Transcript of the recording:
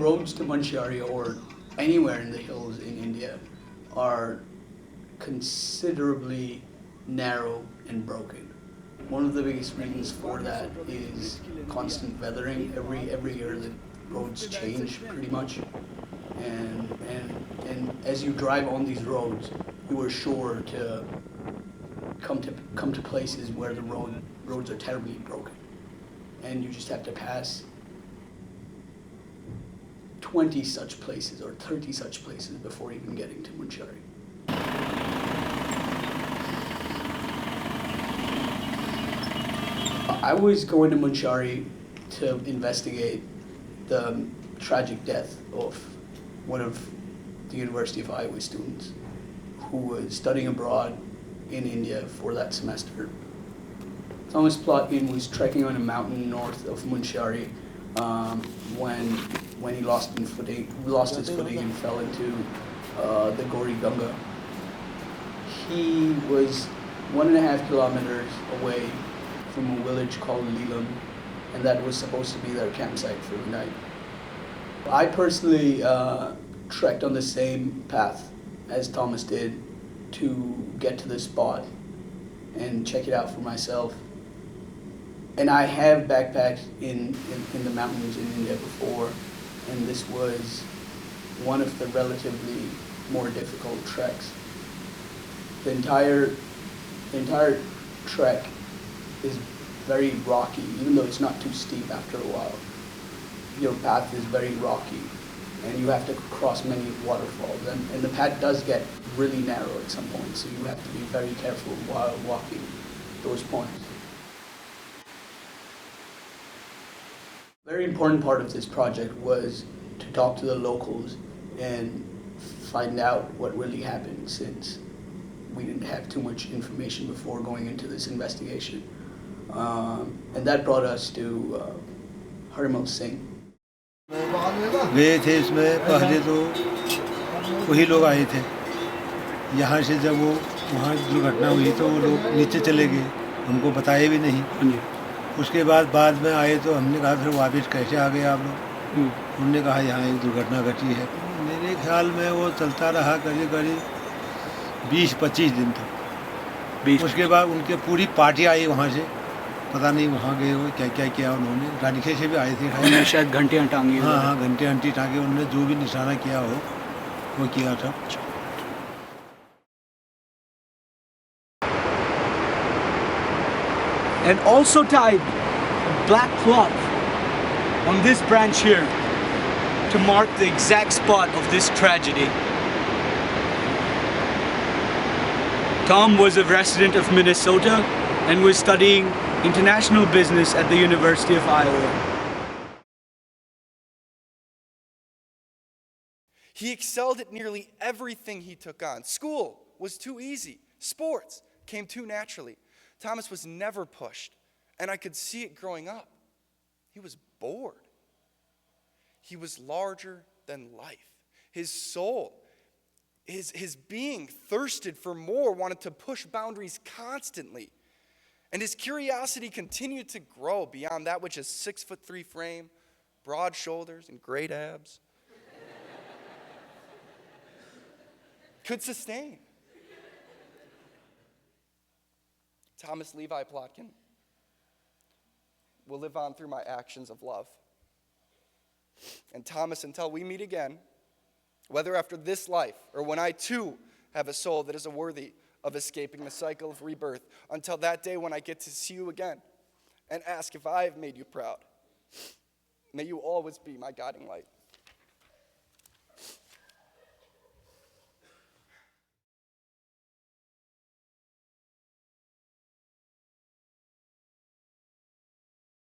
roads to Manchari or anywhere in the hills in India are considerably narrow and broken. One of the biggest reasons for that is constant weathering. Every year the roads change pretty much, and as you drive on these roads, you are sure to come to places where the roads are terribly broken, and you just have to pass 20 such places or 30 such places before even getting to Manchari. I was going to Manchari to investigate the tragic death of one of the University of Iowa students who was studying abroad in India for that semester. Thomas Plotkin was trekking on a mountain north of Manchari when he lost his footing and fell into the Gauri Ganga. He was 1.5 kilometers away from a village called Leelam, and that was supposed to be their campsite for the night. I personally trekked on the same path as Thomas did to get to this spot and check it out for myself. And I have backpacked in the mountains in India before, and this was one of the relatively more difficult treks. The entire trek is very rocky, even though it's not too steep after a while. Your path is very rocky, and you have to cross many waterfalls, and the path does get really narrow at some point, so you have to be very careful while walking those points. Very important part of this project was to talk to the locals and find out what really happened, since we didn't have too much information before going into this investigation. And that brought us to Harmal Singh. गए थे इसमें पहले तो वही लोग आए थे। यहाँ से जब वो वहाँ दुर्घटना हुई तो वो लोग नीचे चले गए, हमको बताए भी नहीं। उसके बाद में आए तो हमने कहा फिर वापस कैसे आ गए आप लोग? उन्होंने कहा यहाँ एक दुर्घटना घटी है। मेरे ख्याल में वो चलता रहा करीब 20-25 दिन तक। उसके बाद उनके पूरी पार्टी आई वहाँ से, पता नहीं वहाँ गए हो क्या क्या किया उन्होंने। रानिखे से भी आए थे, शायद घंटियाँ टांगी। हाँ, घंटे टांगे, उन्होंने जो भी निशाना किया हो वो किया था। And also tied a black cloth on this branch here to mark the exact spot of this tragedy. Tom was a resident of Minnesota and was studying international business at the University of Iowa. He excelled at nearly everything he took on. School was too easy. Sports came too naturally. Thomas was never pushed, and I could see it growing up. He was bored. He was larger than life. His soul, his being thirsted for more, wanted to push boundaries constantly. And his curiosity continued to grow beyond that which his 6'3" frame, broad shoulders, and great abs could sustain. Thomas Levi Plotkin will live on through my actions of love. And Thomas, until we meet again, whether after this life or when I too have a soul that is worthy of escaping the cycle of rebirth, until that day when I get to see you again and ask if I have made you proud, may you always be my guiding light.